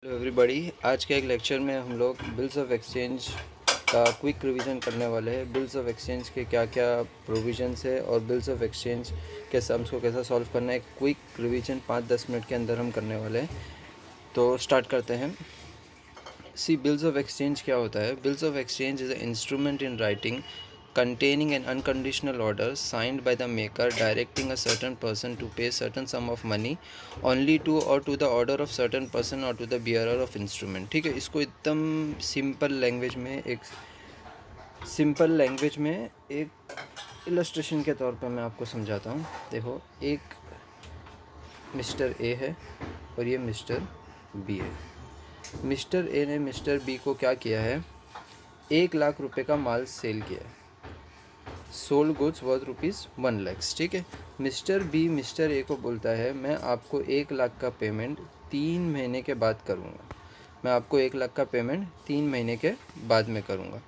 Hello everybody, आज के एक लेक्चर में हम लोग बिल्स ऑफ एक्सचेंज का क्विक रिवीजन करने वाले हैं। बिल्स ऑफ एक्सचेंज के क्या क्या प्रोविजंस है और बिल्स ऑफ एक्सचेंज के सम्स को कैसा सॉल्व करना है, क्विक रिवीजन 5-10 मिनट के अंदर हम करने वाले हैं। तो स्टार्ट करते हैं। बिल्स ऑफ एक्सचेंज क्या होता है? Bills of exchange is a instrument in writing containing an unconditional order signed by the maker directing a certain person to pay certain sum of money only to or to the order of certain person or to the bearer of instrument। ठीक है, इसको एकदम simple language में एक illustration के तौर पर मैं आपको समझाता हूँ। देखो, एक मिस्टर ए है और ये मिस्टर बी है। मिस्टर ए ने मिस्टर बी को क्या किया है? 1,00,000 रुपये का माल सेल किया है। Sold goods worth ₹1 lakh. ठीक है, मिस्टर बी मिस्टर ए को बोलता है मैं आपको 1,00,000 का पेमेंट 3 महीने के बाद करूँगा। मैं आपको 1,00,000 का पेमेंट 3 महीने के बाद में करूँगा।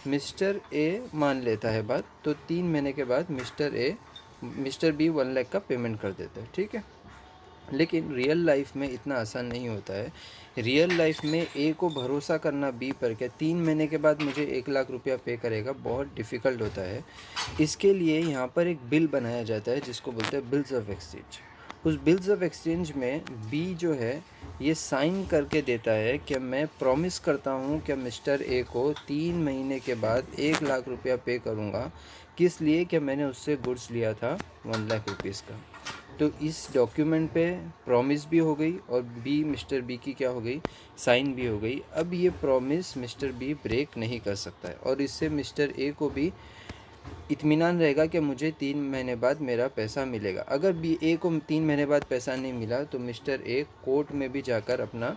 मिस्टर ए मान लेता है बात, तो 3 महीने के बाद मिस्टर बी 1 लाख का पेमेंट कर देता है। ठीक है, लेकिन रियल लाइफ में इतना आसान नहीं होता है। रियल लाइफ में ए को भरोसा करना बी पर क्या 3 महीने के बाद मुझे 1,00,000 रुपया पे करेगा, बहुत डिफ़िकल्ट होता है। इसके लिए यहाँ पर एक बिल बनाया जाता है जिसको बोलते हैं बिल्स ऑफ एक्सचेंज। उस बिल्स ऑफ एक्सचेंज में बी जो है ये साइन करके देता है कि मैं प्रॉमिस करता हूँ कि मिस्टर ए को 3 महीने के बाद 1,00,000 रुपया पे करूँगा। किस लिए? कि मैंने उससे गुड्स लिया था 1 लाख रुपीज़ का। तो इस डॉक्यूमेंट पे प्रॉमिस भी हो गई और बी मिस्टर बी की क्या हो गई? साइन भी हो गई। अब ये प्रॉमिस मिस्टर बी ब्रेक नहीं कर सकता है और इससे मिस्टर ए को भी इत्मीनान रहेगा कि मुझे 3 महीने बाद मेरा पैसा मिलेगा। अगर बी ए को 3 महीने बाद पैसा नहीं मिला तो मिस्टर ए कोर्ट में भी जाकर अपना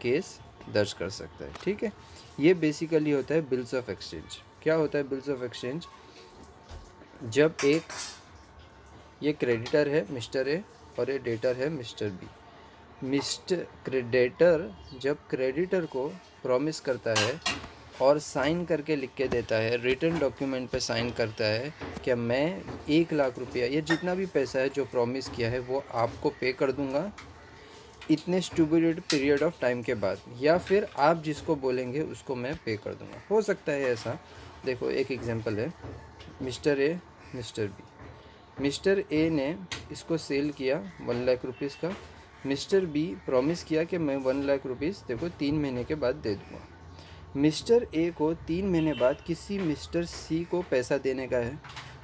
केस दर्ज कर सकता है। ठीक है, ये बेसिकली होता है बिल्स ऑफ एक्सचेंज। क्या होता है बिल्स ऑफ एक्सचेंज? जब ये क्रेडिटर है मिस्टर ए और ये डेटर है मिस्टर बी। मिस्टर क्रेडिटर जब क्रेडिटर को प्रॉमिस करता है और साइन करके लिख के देता है, रिटन डॉक्यूमेंट पे साइन करता है कि मैं 1,00,000 रुपया या जितना भी पैसा है जो प्रॉमिस किया है वो आपको पे कर दूंगा इतने स्टूपिड पीरियड ऑफ टाइम के बाद, या फिर आप जिसको बोलेंगे उसको मैं पे कर दूंगा। हो सकता है ऐसा। देखो, एक एग्जांपल है, mister A Mr B. Mr A ने इसको सेल किया 1 लाख रुपीज़ का। मिस्टर बी प्रॉमिस किया कि मैं 1 लाख रुपीज़ देखो 3 महीने के बाद दे दूँगा। मिस्टर ए को 3 महीने बाद किसी मिस्टर सी को पैसा देने का है,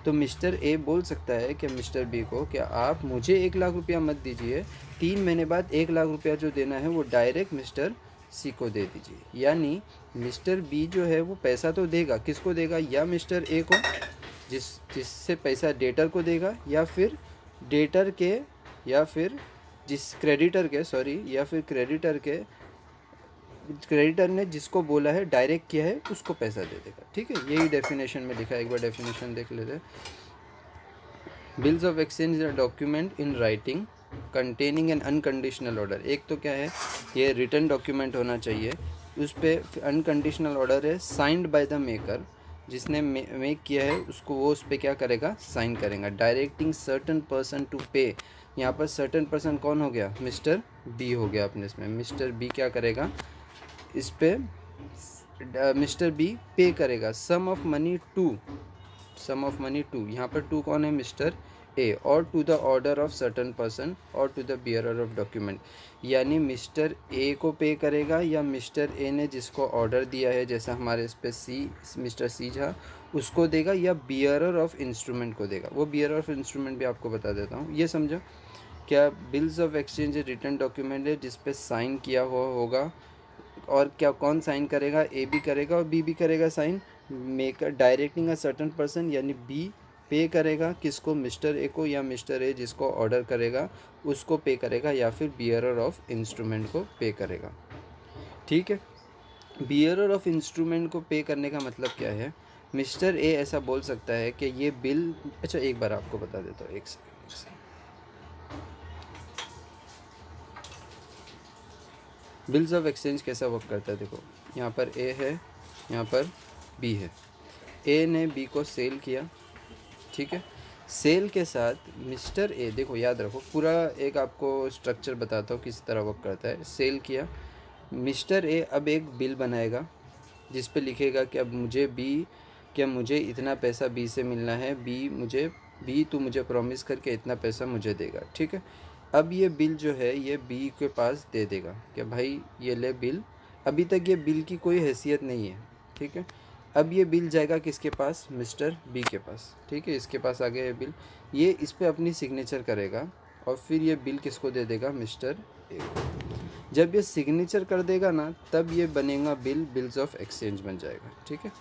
तो मिस्टर ए बोल सकता है कि मिस्टर बी को क्या आप मुझे 1,00,000 रुपया मत दीजिए, 3 महीने बाद 1,00,000 रुपया जो देना है वो डायरेक्ट मिस्टर सी को दे दीजिए। यानी मिस्टर बी जो है वो पैसा तो देगा, किसको देगा? या मिस्टर ए को, जिससे पैसा डेटर को देगा, या फिर डेटर के, या फिर क्रेडिटर ने जिसको बोला है डायरेक्ट किया है उसको पैसा दे देगा। ठीक है, यही डेफिनेशन में लिखा है। एक बार डेफिनेशन देख लेते हैं। Bills of exchange is a document in writing containing N unconditional order. एक तो क्या है, ये रिटन डॉक्यूमेंट होना चाहिए, उस पर अनकंडीशनल ऑर्डर है, साइंड बाय द मेकर, जिसने मेक किया है उसको वो उस पर क्या करेगा? साइन करेगा। डायरेक्टिंग सर्टन पर्सन टू पे, यहाँ पर सर्टन पर्सन कौन हो गया? मिस्टर बी हो गया अपने इसमें। मिस्टर बी क्या करेगा? इस पे मिस्टर बी पे करेगा सम ऑफ मनी टू, यहाँ पर टू कौन है? मिस्टर ए, और to the order of certain person और to the bearer of document. यानी मिस्टर ए को पे करेगा या मिस्टर ए ने जिसको ऑर्डर दिया है, जैसा हमारे इस पे मिस्टर सी था उसको देगा, या बियरर ऑफ इंस्ट्रूमेंट को देगा। वो बियरर ऑफ इंस्ट्रूमेंट भी आपको बता देता हूँ। ये समझो, क्या bills of exchange written document है जिस पे साइन किया हुआ होगा, और क्या कौन साइन करेगा? ए भी करेगा और बी भी करेगा sign. Maker directing a certain person, यानी बी पे करेगा किसको? मिस्टर ए को, या मिस्टर ए जिसको ऑर्डर करेगा उसको पे करेगा, या फिर बियरर ऑफ इंस्ट्रूमेंट को पे करेगा। ठीक है, बियरर ऑफ इंस्ट्रूमेंट को पे करने का मतलब क्या है? मिस्टर ए ऐसा बोल सकता है कि ये बिल, अच्छा एक बार आपको बता देता हूँ, एक सेकंड। बिल्स ऑफ एक्सचेंज कैसा वर्क करता है? देखो, यहाँ पर ए है, यहाँ पर बी है। ए ने बी को सेल किया, ठीक है। सेल के साथ मिस्टर ए, देखो याद रखो पूरा एक आपको स्ट्रक्चर बताता हूँ किस तरह वर्क करता है। सेल किया, मिस्टर ए अब एक बिल बनाएगा जिस पे लिखेगा कि अब मुझे बी, क्या मुझे इतना पैसा बी से मिलना है, बी तू मुझे प्रॉमिस करके इतना पैसा मुझे देगा, ठीक है। अब ये बिल जो है ये बी के पास दे देगा कि भाई ये ले बिल। अभी तक ये बिल की कोई हैसियत नहीं है, ठीक है। अब ये बिल जाएगा किसके पास, मिस्टर बी के पास, ठीक है। इसके पास आ गया ये बिल, ये इस पर अपनी सिग्नेचर करेगा और फिर ये बिल किसको दे देगा, मिस्टर ए को। जब ये सिग्नेचर कर देगा ना तब ये बनेगा बिल, बिल्स ऑफ एक्सचेंज बन जाएगा, ठीक है।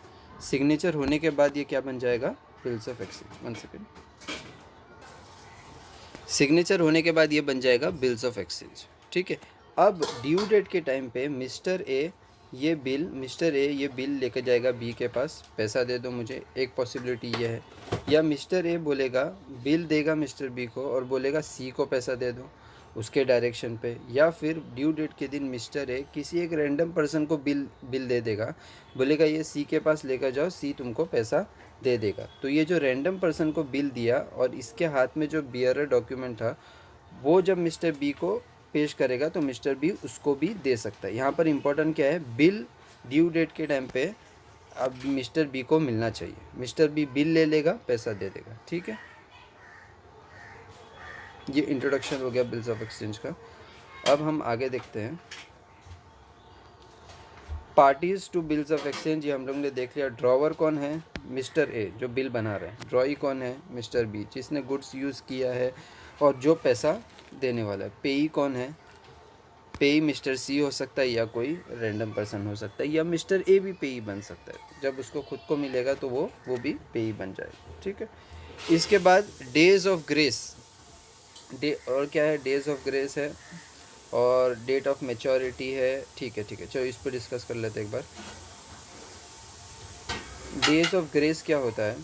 सिग्नेचर होने के बाद ये क्या बन जाएगा, bills of exchange. 1 second. Signature होने के बाद ये बन जाएगा बिल्स ऑफ एक्सचेंज, ठीक है। अब ड्यू डेट के टाइम पे मिस्टर ए ये बिल लेकर जाएगा बी के पास, पैसा दे दो मुझे, एक पॉसिबिलिटी ये है। या मिस्टर ए बोलेगा, बिल देगा मिस्टर बी को और बोलेगा सी को पैसा दे दो उसके डायरेक्शन पे। या फिर ड्यू डेट के दिन मिस्टर ए किसी एक रैंडम पर्सन को बिल दे देगा, बोलेगा ये सी के पास लेकर जाओ, सी तुमको पैसा दे देगा। तो ये जो रैंडम पर्सन को बिल दिया और इसके हाथ में जो बियरर डॉक्यूमेंट था, वो जब मिस्टर बी को पेश करेगा तो मिस्टर बी उसको भी दे सकता है। यहाँ पर इम्पोर्टेंट क्या है, बिल ड्यू डेट के टाइम पे अब मिस्टर बी को मिलना चाहिए। मिस्टर बी बिल ले लेगा, पैसा दे देगा, ठीक है। ये इंट्रोडक्शन हो गया बिल्स ऑफ एक्सचेंज का। अब हम आगे देखते हैं। Parties to bills of exchange ये हम लोग ने देख लिया। ड्रॉवर कौन है, मिस्टर ए जो बिल बना रहे हैं। ड्रॉई कौन है, मिस्टर बी जिसने गुड्स यूज़ किया है और जो पैसा देने वाला है। पेई कौन है, पेई मिस्टर सी हो सकता है या कोई रैंडम पर्सन हो सकता है, या मिस्टर ए भी पेई बन सकता है। जब उसको खुद को मिलेगा तो वो भी पेई बन जाएगा, ठीक है। इसके बाद डेज ऑफ ग्रेस, डे और क्या है, डेज ऑफ ग्रेस है और डेट ऑफ मेच्योरिटी है, ठीक है ठीक है। चलो इस पर डिस्कस कर लेते हैं एक बार। डेज ऑफ ग्रेस क्या होता है,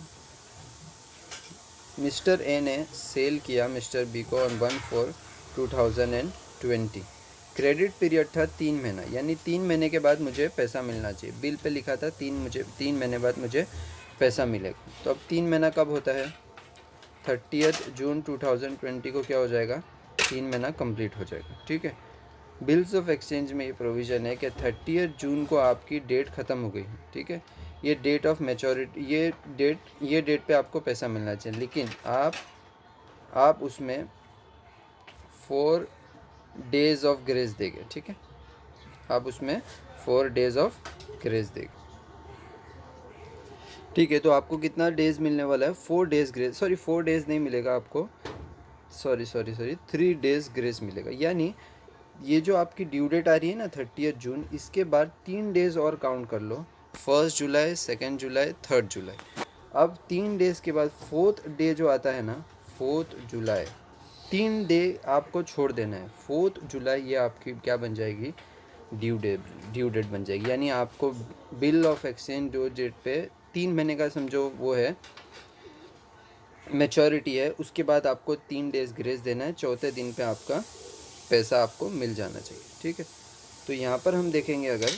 मिस्टर ए ने सेल किया मिस्टर बी को ऑन 1/4/2020। क्रेडिट पीरियड था 3 महीना, यानी 3 महीने के बाद मुझे पैसा मिलना चाहिए। बिल पे लिखा था 3 महीने बाद मुझे पैसा मिलेगा। तो अब 3 महीना कब होता है, 30 जून 2020 को क्या हो जाएगा, 3 महीना कंप्लीट हो जाएगा, ठीक है। बिल्स ऑफ एक्सचेंज में ये प्रोविज़न है कि 30 जून को आपकी डेट ख़त्म हो गई, ठीक है। ये डेट ऑफ मैच्योरिटी, ये डेट पे आपको पैसा मिलना चाहिए, लेकिन आप उसमें 4 डेज़ ऑफ ग्रेस देंगे, ठीक है। आप उसमें 4 डेज़ ऑफ ग्रेस देंगे, ठीक है। तो आपको कितना डेज़ मिलने वाला है, 4 डेज़ ग्रेस, सॉरी 4 डेज़ नहीं मिलेगा आपको, सॉरी 3 डेज़ ग्रेस मिलेगा। यानी ये जो आपकी ड्यू डेट आ रही है ना 30 जून, इसके बाद 3 डेज़ और काउंट कर लो, 1 जुलाई, 2 जुलाई, 3 जुलाई। अब 3 डेज़ के बाद 4th डे जो आता है ना, 4 जुलाई, 3 डे आपको छोड़ देना है। 4 जुलाई ये आपकी क्या बन जाएगी, ड्यू डेट बन जाएगी। यानी आपको बिल ऑफ एक्सचेंज जो डेट पे 3 महीने का समझो वो है मैच्योरिटी है, उसके बाद आपको 3 डेज़ ग्रेस देना है, चौथे दिन पे आपका पैसा आपको मिल जाना चाहिए, ठीक है। तो यहाँ पर हम देखेंगे, अगर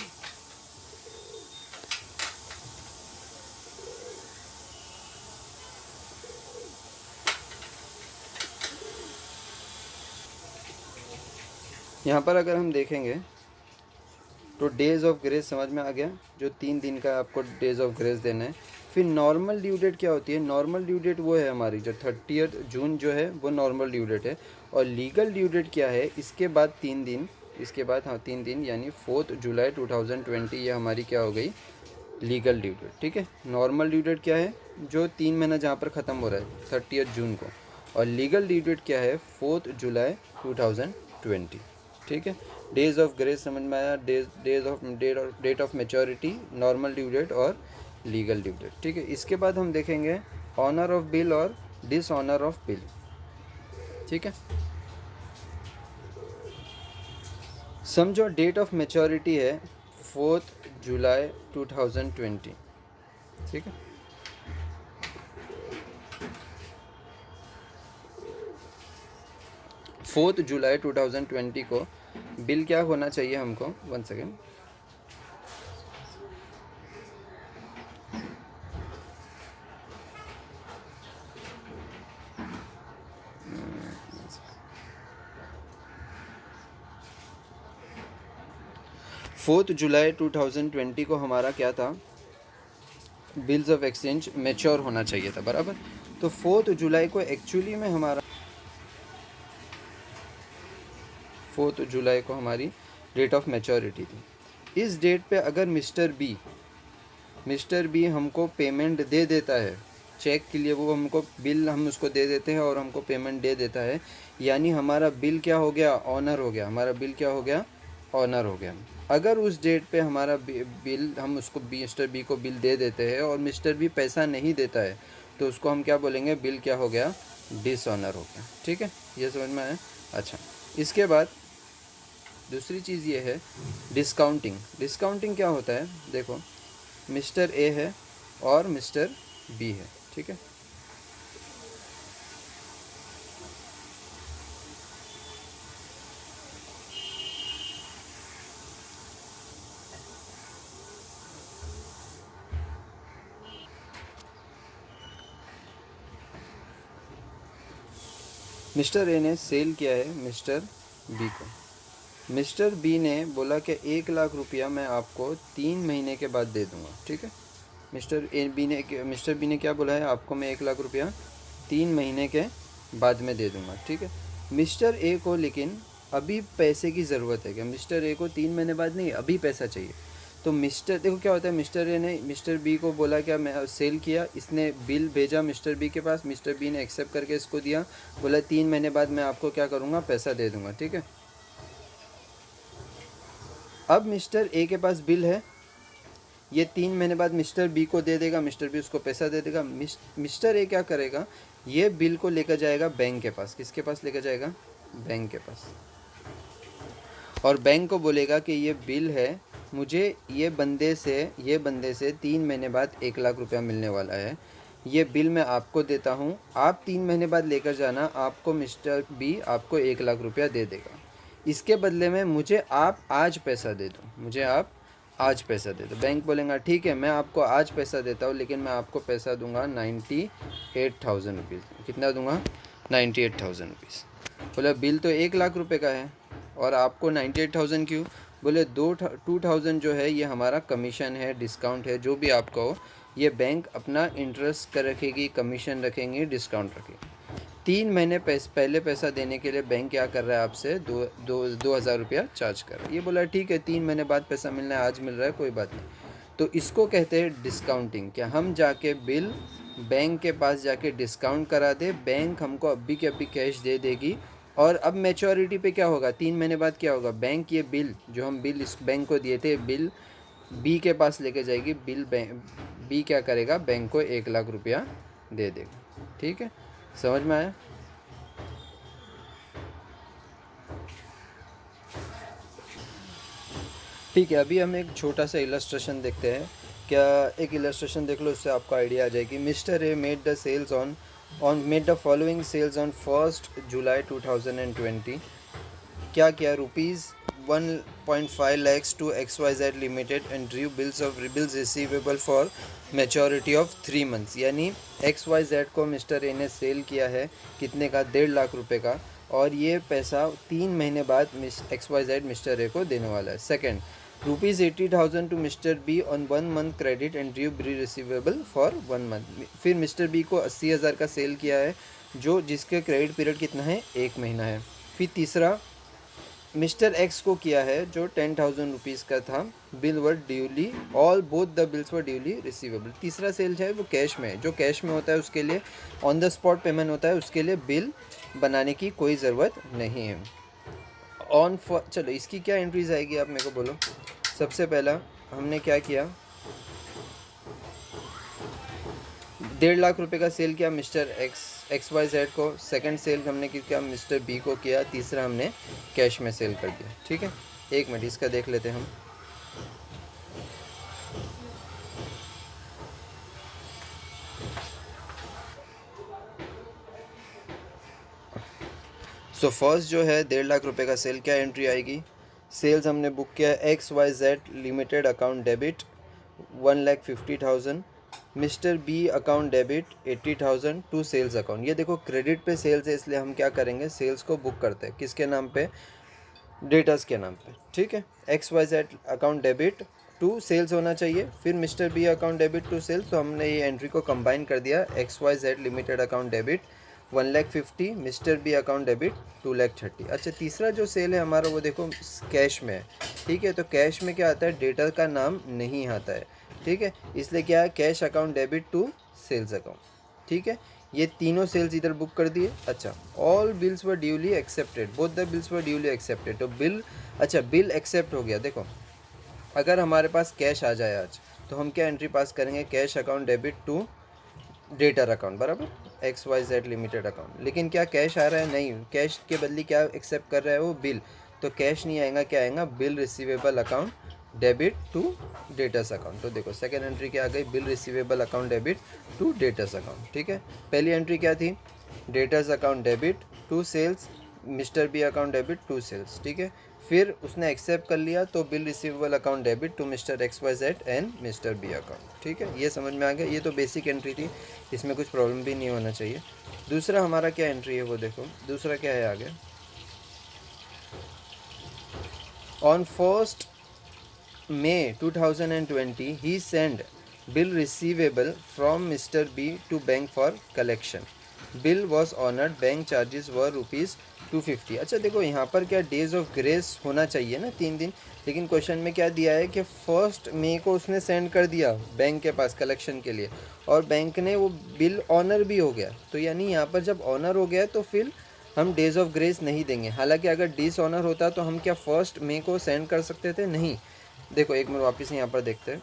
यहाँ पर अगर हम देखेंगे तो डेज़ ऑफ ग्रेस समझ में आ गया, जो 3 दिन का आपको डेज़ ऑफ ग्रेस देना है। फिर नॉर्मल ड्यू डेट क्या होती है, नॉर्मल ड्यू डेट वो है हमारी जो 30 जून जो है वो नॉर्मल ड्यू डेट है। और लीगल ड्यू डेट क्या है, इसके बाद 3 दिन, इसके बाद हाँ 3 दिन, यानी 4 जुलाई 2020 ये हमारी क्या हो गई, लीगल ड्यू डेट, ठीक है। नॉर्मल ड्यू डेट क्या है, जो 3 महीना जहाँ पर ख़त्म हो रहा है 30 जून को, और लीगल ड्यू डेट क्या है, 4 जुलाई 2020, ठीक है। डेज ऑफ ग्रेस समझ में आया, date of maturity, normal due date और लीगल ड्यू डेट, ठीक है। इसके बाद हम देखेंगे ऑनर ऑफ बिल और डिसऑनर ऑफ बिल, ठीक है। समझो डेट ऑफ मैच्योरिटी है 4 जुलाई 2020, ठीक है। 4 जुलाई 2020 को बिल क्या होना चाहिए हमको, 1 सेकेंड, 4 जुलाई 2020 को हमारा क्या था, बिल्स ऑफ एक्सचेंज मैच्योर होना चाहिए था, बराबर। तो 4 जुलाई को एक्चुअली में हमारा 4 जुलाई को हमारी डेट ऑफ मैच्योरिटी थी। इस डेट पे अगर मिस्टर बी हमको पेमेंट दे देता है चेक के लिए, वो हमको बिल हम उसको दे देते हैं और हमको पेमेंट दे देता है, यानी हमारा बिल क्या हो गया, ऑनर हो गया, हमारा बिल क्या हो गया, ऑनर हो गया। अगर उस डेट पे हमारा बिल हम उसको मिस्टर बी को बिल दे देते हैं और मिस्टर बी पैसा नहीं देता है, तो उसको हम क्या बोलेंगे, बिल क्या हो गया, डिसऑनर हो गया। ठीक है, ये समझ में आया। अच्छा, इसके बाद दूसरी चीज़ ये है डिस्काउंटिंग। डिस्काउंटिंग क्या होता है, देखो मिस्टर ए है और मिस्टर बी है, ठीक है। मिस्टर ए ने सेल किया है मिस्टर बी को। मिस्टर बी ने बोला कि 1 लाख रुपया मैं आपको 3 महीने के बाद दे दूंगा, ठीक है। मिस्टर बी ने क्या बोला है, आपको मैं 1 लाख रुपया 3 महीने के बाद में दे दूंगा, ठीक है। मिस्टर ए को लेकिन अभी पैसे की ज़रूरत है, क्या मिस्टर ए को 3 महीने बाद नहीं, अभी पैसा चाहिए। तो देखो क्या होता है, मिस्टर ए ने मिस्टर बी को बोला, क्या मैं सेल किया, इसने बिल भेजा मिस्टर बी के पास, मिस्टर बी ने एक्सेप्ट करके इसको दिया, बोला 3 महीने बाद मैं आपको क्या करूँगा, पैसा दे दूँगा, ठीक है। अब मिस्टर ए के पास बिल है, ये 3 महीने बाद मिस्टर बी को दे देगा, मिस्टर बी उसको पैसा दे देगा। मिस्टर ए क्या करेगा, ये बिल को लेकर जाएगा बैंक के पास। किसके पास लेकर जाएगा, बैंक के पास, और बैंक को बोलेगा कि ये बिल है, मुझे ये बंदे से 3 महीने बाद 1 लाख रुपया मिलने वाला है, ये बिल मैं आपको देता हूँ, आप 3 महीने बाद लेकर जाना, आपको मिस्टर बी आपको 1 लाख रुपया दे देगा। इसके बदले में मुझे आप आज पैसा दे दो, मुझे आप आज पैसा दे दो। बैंक बोलेगा ठीक है, मैं आपको आज पैसा देता हूँ, लेकिन मैं आपको पैसा दूंगा 98,000 रुपीज़। कितना दूंगा, 98,000 रुपीज़। बोला बिल तो 1 लाख रुपए का है और आपको 98,000 क्यों, बोले 2,000 जो है ये हमारा कमीशन है, डिस्काउंट है, जो भी आपका हो, ये बैंक अपना इंटरेस्ट कर रखेगी, कमीशन रखेंगे, डिस्काउंट रखेगी। 3 महीने पहले पैसा देने के लिए बैंक क्या कर रहा है, आपसे 2,000 रुपया चार्ज कर रहा है। ये बोला ठीक है, 3 महीने बाद पैसा मिलना है, आज मिल रहा है, कोई बात नहीं। तो इसको कहते हैं डिस्काउंटिंग। क्या हम जाके बिल बैंक के पास जाके डिस्काउंट करा दे, बैंक हमको अभी के अभी कैश दे देगी, और अब मैच्योरिटी पे क्या होगा, 3 महीने बाद क्या होगा, बैंक ये बिल जो हम बिल इस बैंक को दिए थे, बिल बी के पास लेके जाएगी, बी क्या करेगा, बैंक को 1 लाख रुपया दे देगा। ठीक है, समझ में आया। ठीक है, अभी हम एक छोटा सा इलस्ट्रेशन देखते हैं। क्या, एक इलस्ट्रेशन देख लो, उससे आपको आइडिया आ जाएगी। Mr A made the following sales on 1 July 2020। क्या किया, ₹1.5 lakhs to XYZ limited and drew bills receivable for maturity of 3 months। यानी XYZ को मिस्टर ए ने सेल किया है, कितने का, 1.5 लाख रुपए का, और ये पैसा 3 महीने बाद XYZ मिस्टर ए को देने वाला है। Second, ₹80,000 to Mr B on 1 month credit and drew bill receivable for 1 month। फिर मिस्टर बी को 80,000 का सेल किया है, जिसके क्रेडिट पीरियड कितना है, 1 महीना है। फिर तीसरा, मिस्टर एक्स को किया है, जो 10,000 रुपीज़ का था, bill were duly, both the bills were duly receivable. तीसरा सेल है वो कैश में है, जो कैश में होता है उसके लिए ऑन द स्पॉट पेमेंट होता है, उसके लिए बिल बनाने की कोई ज़रूरत नहीं है। चलो इसकी क्या एंट्रीज आएगी, आप मेरे को बोलो। सबसे पहला हमने क्या किया, 1.5 लाख रुपए का सेल किया मिस्टर XYZ को। सेकंड सेल हमने किया मिस्टर बी को किया। तीसरा हमने कैश में सेल कर दिया। ठीक है, 1 मिनट इसका देख लेते हैं हम। सो फर्स्ट जो है 1.5 लाख रुपए का सेल, क्या एंट्री आएगी, सेल्स हमने बुक किया है XYZ limited account debit 1,50,000, Mr B account debit 80,000 to sales account. ये देखो क्रेडिट पे सेल्स है, इसलिए हम क्या करेंगे, सेल्स को बुक करते हैं, किसके नाम पे, डेटर्स के नाम पे, ठीक है। XYZ account debit to sales होना चाहिए, फिर Mr B account debit to sales, तो हमने ये एंट्री को कंबाइन कर दिया। XYZ limited account debit 1,50,000, Mr B account debit 2,30,000। अच्छा, तीसरा जो सेल है हमारा वो देखो कैश में है, ठीक है। तो कैश में क्या आता है, डेटर का नाम नहीं आता है, ठीक है। इसलिए क्या है, cash account debit to sales account, ठीक है। ये तीनों सेल्स इधर बुक कर दिए। अच्छा, all bills were duly accepted, both the bills were duly accepted, तो बिल, अच्छा बिल एक्सेप्ट हो गया। देखो अगर हमारे पास कैश आ जाए आज, तो हम क्या एंट्री पास करेंगे, cash account debit to debtor account, बराबर, XYZ लिमिटेड अकाउंट। लेकिन क्या कैश आ रहा है, नहीं, कैश के बदले क्या एक्सेप्ट कर रहा है वो, बिल, तो कैश नहीं आएगा, क्या आएगा, bill receivable account debit to debtors account. तो देखो सेकेंड एंट्री क्या आ गई, bill receivable account debit to debtors account, ठीक है। पहली एंट्री क्या थी, debtors account debit to sales, Mr B account debit to sales, ठीक है। फिर उसने एक्सेप्ट कर लिया, तो bill receivable account debit to Mr XYZ and Mr B account, ठीक है। ये समझ में आ गया, ये तो बेसिक एंट्री थी, इसमें कुछ प्रॉब्लम भी नहीं होना चाहिए। दूसरा हमारा क्या एंट्री है वो देखो, दूसरा क्या है आगे, on 1st May 2020 he sent bill receivable from Mr. B to bank for collection. Bill was honoured, bank charges were ₹250। अच्छा देखो यहाँ पर क्या डेज ऑफ ग्रेस होना चाहिए ना 3 दिन, लेकिन क्वेश्चन में क्या दिया है कि 1st मई को उसने सेंड कर दिया बैंक के पास कलेक्शन के लिए, और बैंक ने वो बिल ऑनर भी हो गया। तो यानी यहाँ पर जब ऑनर हो गया तो फिर हम डेज ऑफ ग्रेस नहीं देंगे। हालांकि अगर डिस ऑनर होता तो हम क्या 1st मई को सेंड कर सकते थे, नहीं। देखो एक मिनट वापस यहाँ पर देखते हैं,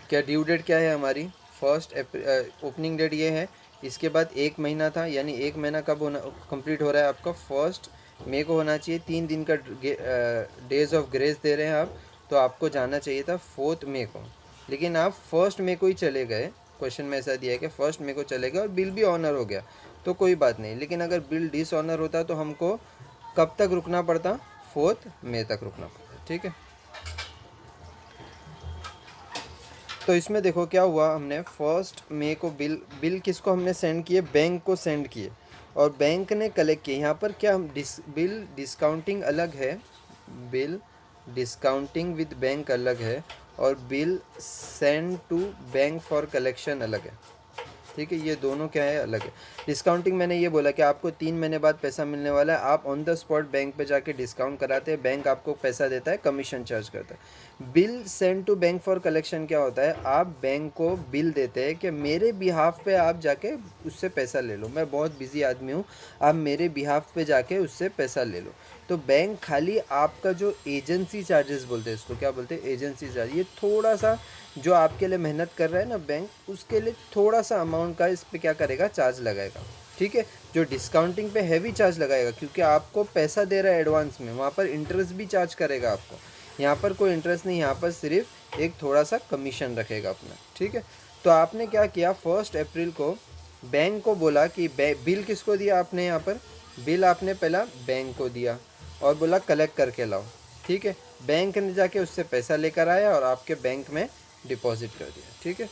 क्या ड्यू डेट क्या है हमारी, 1st अप्रैल, ओपनिंग डेट ये है, इसके बाद 1 महीना था, यानी 1 महीना कब होना कंप्लीट हो रहा है आपका, 1st मई को होना चाहिए। 3 दिन का डेज ऑफ ग्रेस दे रहे हैं आप, तो आपको जाना चाहिए था 4th मई को, लेकिन आप 1st मई को ही चले गए। क्वेश्चन में ऐसा दिया है कि 1st मई को चले गए और बिल भी ऑनर हो गया, तो कोई बात नहीं। लेकिन अगर बिल डिस ऑनर होता तो हमको कब तक रुकना पड़ता, 4th मई तक रुकना पड़ता, ठीक है। तो इसमें देखो क्या हुआ, हमने 1st मई को बिल किसको हमने सेंड किए, बैंक को सेंड किए, और बैंक ने कलेक्ट किए। यहाँ पर क्या हम बिल डिस्काउंटिंग अलग है, बिल डिस्काउंटिंग विद बैंक अलग है, और bill send to bank for collection अलग है, ठीक है। ये दोनों क्या है, अलग है। डिस्काउंटिंग मैंने ये बोला कि आपको 3 महीने बाद पैसा मिलने वाला है, आप ऑन द स्पॉट बैंक पे जाके डिस्काउंट कराते हैं, बैंक आपको पैसा देता है, कमीशन चार्ज करता है। Bill send to bank for collection क्या होता है, आप बैंक को बिल देते हैं कि मेरे बिहाफ पे आप जाके उससे पैसा ले लो, मैं बहुत बिजी आदमी हूँ, आप मेरे बिहाफ पे जाके उससे पैसा ले लो। तो बैंक खाली आपका जो एजेंसी चार्जेस बोलते हैं, इसको क्या बोलते हैं, एजेंसी चार्ज, ये थोड़ा सा जो आपके लिए मेहनत कर रहा है ना बैंक, उसके लिए थोड़ा सा अमाउंट का इस पे क्या करेगा, चार्ज लगाएगा, ठीक है। जो डिस्काउंटिंग पे हैवी चार्ज लगाएगा, क्योंकि आपको पैसा दे रहा है एडवांस में, वहाँ पर इंटरेस्ट भी चार्ज करेगा आपको। यहाँ पर कोई इंटरेस्ट नहीं, यहाँ पर सिर्फ एक थोड़ा सा कमीशन रखेगा अपना, ठीक है। तो आपने क्या किया, 1st अप्रैल को बैंक को बोला कि बिल किसको दिया आपने, यहाँ पर बिल आपने पहला बैंक को दिया और बोला कलेक्ट करके लाओ, ठीक है। बैंक ने जाके उससे पैसा लेकर आया और आपके बैंक में डिपॉजिट कर दिया, ठीक है।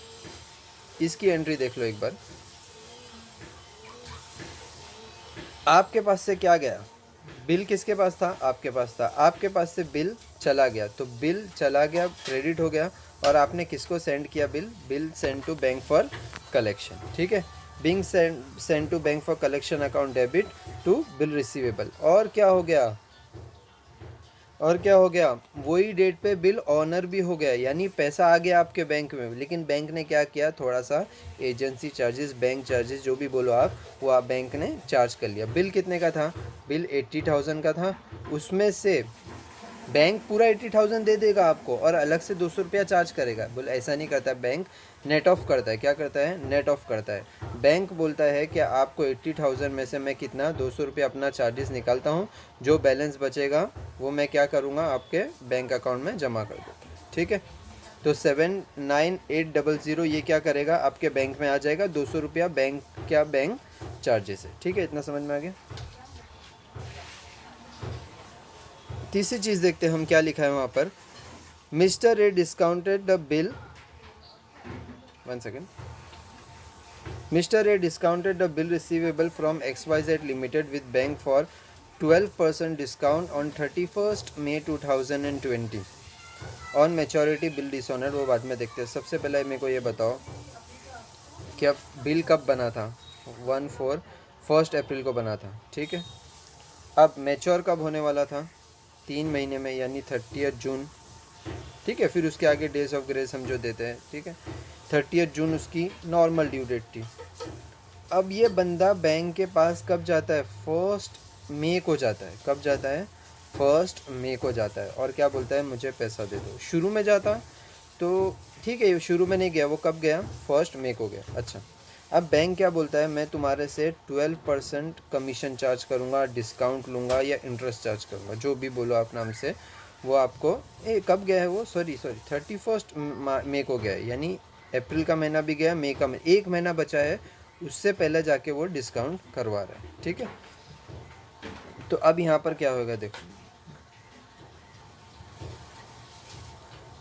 इसकी एंट्री देख लो एक बार, आपके पास से क्या गया, बिल किसके पास था, आपके पास था, आपके पास से बिल चला गया, तो बिल चला गया, क्रेडिट हो गया, और आपने किसको सेंड किया, bill send to bank for collection, ठीक है। Being send to bank for collection account debit to bill receivable, और क्या हो गया, और क्या हो गया, वही डेट पे बिल ऑनर भी हो गया, यानी पैसा आ गया आपके बैंक में। लेकिन बैंक ने क्या किया, थोड़ा सा एजेंसी चार्जेस, बैंक चार्जेस जो भी बोलो आप, वो आप बैंक ने चार्ज कर लिया। बिल कितने का था, बिल 80,000 का था, उसमें से बैंक पूरा 80,000 दे देगा आपको और अलग से 200 रुपया चार्ज करेगा। बोले ऐसा नहीं करता है बैंक, नेट ऑफ करता है, क्या करता है, नेट ऑफ करता है। बैंक बोलता है कि आपको 80,000 में से मैं कितना 200 रुपया अपना चार्जेस निकालता हूँ, जो बैलेंस बचेगा वो मैं क्या करूँगा, आपके बैंक अकाउंट में जमा कर दूँगा, ठीक है। तो 79800 ये क्या करेगा, आपके बैंक में आ जाएगा, 200 रुपया बैंक, क्या बैंक चार्जेस है, ठीक है। इतना समझ में आ गया। तीसरी चीज़ देखते हैं हम क्या लिखा है वहाँ पर, mister A discounted the bill, 1 second, mister A discounted the bill receivable from XYZ limited with bank for 12% discount on 31st May 2020 on maturity bill dishonour, वो बाद में देखते हैं। सबसे पहले मेरे को ये बताओ कि अब बिल कब बना था? 1 अप्रैल को बना था, ठीक है। अब मैच्योर कब होने वाला था? 3 महीने में, यानी 30 जून, ठीक है। फिर उसके आगे डेज ऑफ ग्रेस हम जो देते हैं, ठीक है। 30 जून उसकी नॉर्मल ड्यू डेट थी। अब ये बंदा बैंक के पास कब जाता है? 1 मई को जाता है। कब जाता है? 1 मई को जाता है, और क्या बोलता है? मुझे पैसा दे दो। शुरू में जाता तो ठीक है, शुरू में नहीं गया, वो कब गया? 1 मई को गया। अच्छा, अब बैंक क्या बोलता है? मैं तुम्हारे से 12% कमीशन चार्ज करूँगा, डिस्काउंट लूँगा या इंटरेस्ट चार्ज करूँगा, जो भी बोलो आप नाम से। वो आपको कब गया है वो? सॉरी 31 मई को गया है, यानी अप्रैल का महीना भी गया, मई का एक महीना बचा है, उससे पहले जाके वो डिस्काउंट करवा रहा है, ठीक है। तो अब यहाँ पर क्या होगा? देखो,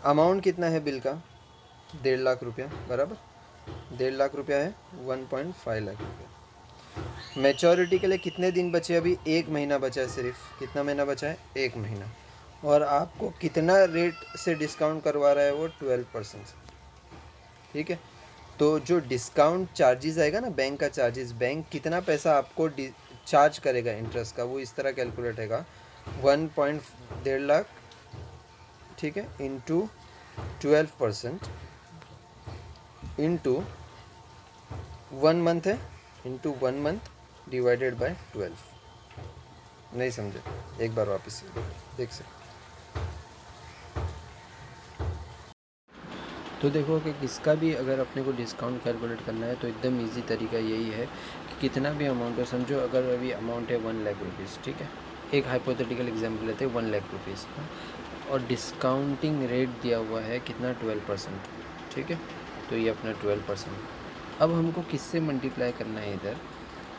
अमाउंट कितना है बिल का? 1.5 लाख रुपया, बराबर। 1.5 लाख रुपया है, 1.5 लाख रुपया। मैच्योरिटी के लिए कितने दिन बचे? अभी 1 महीना बचा है सिर्फ। कितना महीना बचा है? 1 महीना। और आपको कितना रेट से डिस्काउंट करवा रहा है वो? 12% से, ठीक है। तो जो डिस्काउंट चार्जेस आएगा ना, बैंक का चार्जेस, बैंक कितना पैसा आपको चार्ज करेगा इंटरेस्ट का, वो इस तरह कैलकुलेट होगा। 1.1.5 लाख, ठीक है, इंटू 12% इंटू 1 मंथ है, इंटू 1 मंथ डिवाइडेड बाय 12। नहीं समझे? एक बार वापस देख सकते। तो देखो कि किसका भी अगर अपने को डिस्काउंट कैलकुलेट करना है तो एकदम इजी तरीका यही है कि कितना भी अमाउंट हो, समझो अगर अभी अमाउंट है 1 लाख रुपीज़, ठीक है। एक हाइपोथेटिकल एग्जांपल लेते हैं, 1 लाख रुपीज़, और डिस्काउंटिंग रेट दिया हुआ है कितना? 12%, ठीक है। तो ये अपना 12%। अब हमको किससे मल्टीप्लाई करना है इधर,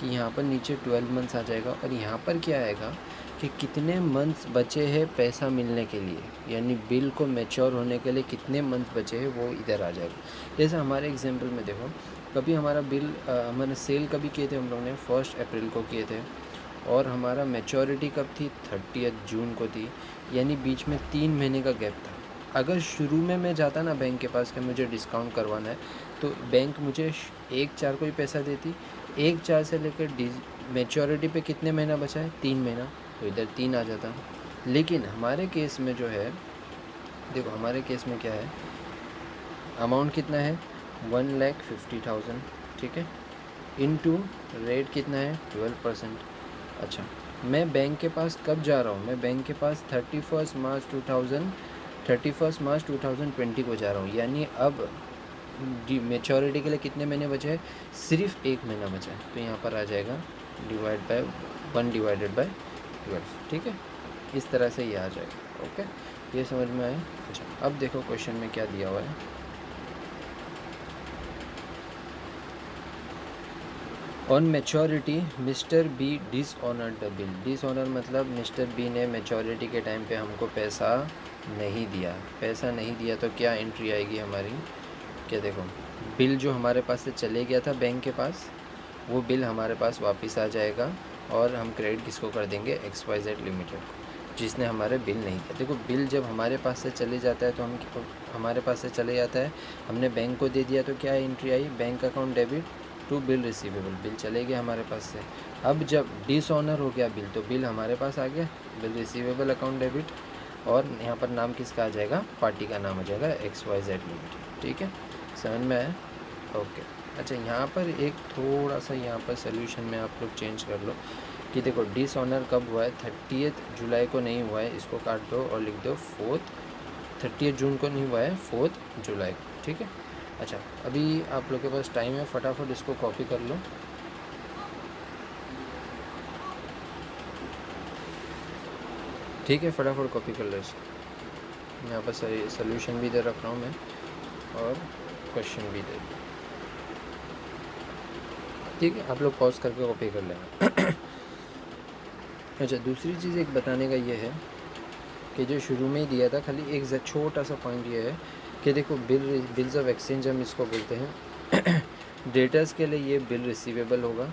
कि यहाँ पर नीचे 12 मंथ्स आ जाएगा, और यहाँ पर क्या आएगा कि कितने मंथ्स बचे हैं पैसा मिलने के लिए, यानी बिल को मैच्योर होने के लिए कितने मंथ्स बचे हैं, वो इधर आ जाएगा। जैसे हमारे एग्जांपल में देखो, कभी हमारा बिल हमारे सेल कभी किए थे हम लोग ने? 1 अप्रैल को किए थे, और हमारा मैच्योरिटी कब थी? 30 जून को थी, यानी बीच में 3 महीने का गैप था। अगर शुरू में मैं जाता ना बैंक के पास कि मुझे डिस्काउंट करवाना है, तो बैंक मुझे 1/4 को ही पैसा देती। 1/4 से लेकर मैच्योरिटी पे कितने महीना बचा है? 3 महीना, तो इधर 3 आ जाता। लेकिन हमारे केस में जो है, देखो हमारे केस में क्या है, अमाउंट कितना है? 1,50,000, ठीक है, इनटू रेट कितना है? 12%। अच्छा, मैं बैंक के पास कब जा रहा हूँ? मैं बैंक के पास 31 मार्च 2020 को जा रहा हूँ, यानी अब मैच्योरिटी के लिए कितने महीने बचे हैं? सिर्फ 1 महीना बचा है। तो यहाँ पर आ जाएगा डिवाइड बाय 1 डिवाइडेड बाय 12, ठीक है। इस तरह से ये आ जाएगा। ओके, ये समझ में आया? अच्छा, अब देखो क्वेश्चन में क्या दिया हुआ है। On maturity Mr B dishonoured the bill. Dishonour मतलब मिस्टर बी ने मैच्योरिटी के टाइम पे हमको पैसा नहीं दिया। पैसा नहीं दिया तो क्या एंट्री आएगी हमारी? क्या देखो, बिल जो हमारे पास से चले गया था बैंक के पास, वो बिल हमारे पास वापस आ जाएगा, और हम क्रेडिट किसको कर देंगे? XYZ लिमिटेड को, जिसने हमारे बिल नहीं दिया। देखो, बिल जब हमारे पास से चले जाता है तो हमारे पास से चले जाता है, हमने बैंक को दे दिया, तो क्या एंट्री आई? Bank account debit to bill receivable. Bill चले गए हमारे पास से। अब जब डिसऑनर हो गया बिल, तो बिल हमारे पास आ गया, बिल रिसीवेबल अकाउंट डेबिट, और यहाँ पर नाम किसका आ जाएगा? पार्टी का नाम आ जाएगा XYZ लिमिटेड, ठीक है। समझ में आया? ओके। अच्छा, यहाँ पर एक थोड़ा सा यहाँ पर सोल्यूशन में आप लोग चेंज कर लो कि देखो, डिसऑनर कब हुआ है? 30 जुलाई को नहीं हुआ है, इसको काट दो और लिख दो 30 जून को नहीं हुआ है, 4 जुलाई को, ठीक है। अच्छा, अभी आप लोग के पास टाइम है, फटाफट इसको कॉपी कर लो। ठीक है, फटाफट कॉपी कर लो इसको। यहाँ पर सोल्यूशन भी दे रख रहा हूँ मैं, और क्वेश्चन भी दे दिया, ठीक है। आप लोग पॉज करके कॉपी कर लेना। अच्छा, दूसरी चीज़ एक बताने का ये है कि जो शुरू में ही दिया था, खाली एक छोटा सा पॉइंट ये है कि देखो, बिल्स ऑफ एक्सचेंज हम इसको बोलते हैं। डेटर्स के लिए ये बिल रिसीवेबल होगा,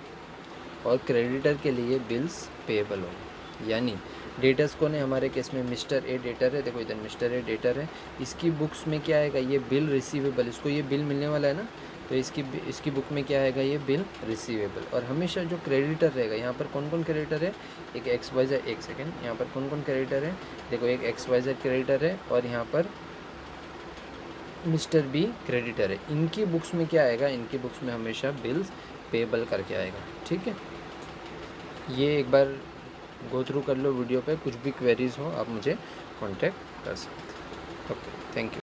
और क्रेडिटर के लिए बिल्स पेएबल होगा। यानी डेटर्स कौन है हमारे केस में, मिस्टर ए डेटर है, देखो इधर मिस्टर ए डेटर है, इसकी बुक्स में क्या आएगा, ये बिल रिसीवेबल, इसको ये बिल मिलने वाला है ना, तो इसकी बुक में क्या आएगा, ये बिल रिसीवेबल। और हमेशा जो क्रेडिटर रहेगा, यहाँ पर कौन कौन क्रेडिटर है, एक एक्स वाई जेड, एक सेकेंड, यहाँ पर कौन कौन क्रेडिटर है, देखो एक एक्स वाई जेड क्रेडिटर है और यहाँ पर मिस्टर बी क्रेडिटर है। इनकी बुक्स में क्या आएगा, इनकी बुक्स में हमेशा बिल्स पेबल करके आएगा। ठीक है, ये एक बार गो थ्रू कर लो वीडियो पे, कुछ भी क्वेरीज हो आप मुझे कांटेक्ट कर सकते हैं। Okay, thank you.